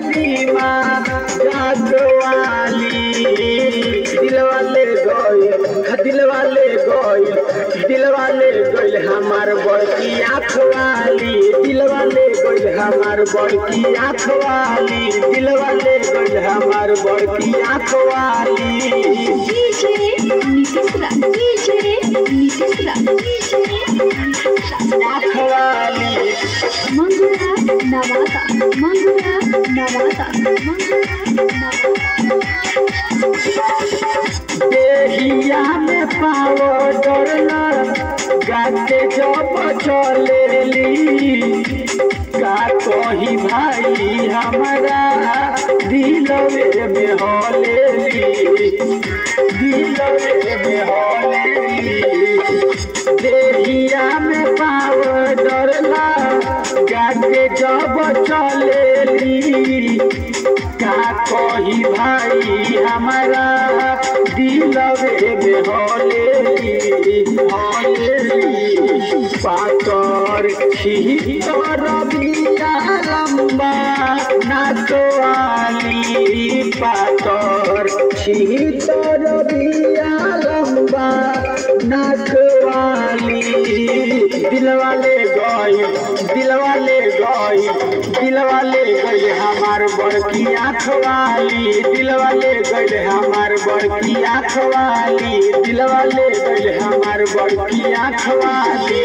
सीमा जागवाली दिलवाले गइल दिलवाले गइल दिलवाले गइल हमार बड़की आँखवाली दिलवाले गइल हमार बड़की आँखवाली दिलवाले गइल हमार बड़की आँखवाली आँखवाली मंगुरा नवाता मंगुरा नवाता देहिया में पाउडर गाते जब चलेली का कही भाई हमारा दिलवे में हलेली दिलवे में हलेली देहिया में पाउडर गाते जब चलेली का कही भाई हमारा दिलवे में हलेली पातर खीतर बिया लंबा नाचवाली पातर खीतर बिया लंबा नाचवाली दिलवाले गइल दिलवाले गइल दिलवाले गइल हमार बड़की आँखवाली दिलवाले गइल हमार बड़की आँखवाली दिलवाले गइल हमार बड़की आँखवाली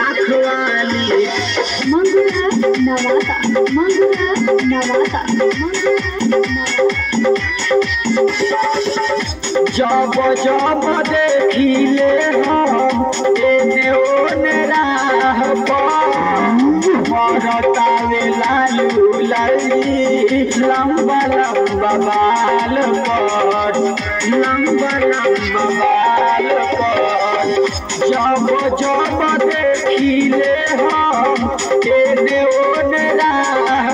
आँखवाली मंगुरा नवाता मंगुरा नवाता जब जब देखिले हम एने ओने राह मरतावे लालू लाली लंबा लंबा बाल पर लंबा लंबा बाल पर जब जब देखिले हम एने ओने राह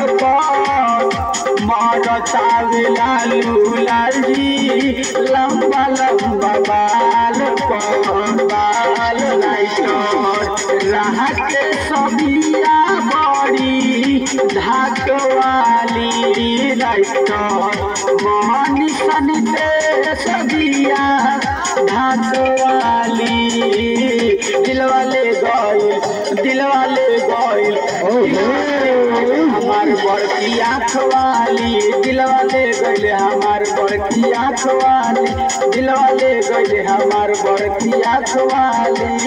मरतावे लालू लाली लंबा लंबा बाल पर बाल लाइटर राहत सबिया बड़ी धाकवाली लाइटर मोहनी सनिते सबिया धाकवाली दिलवाले गइल हमार बड़की आँखवाली दिलवाले गइल हमार बड़की आँखवाली दिलवाले गइल हमार बड़की आँखवाली।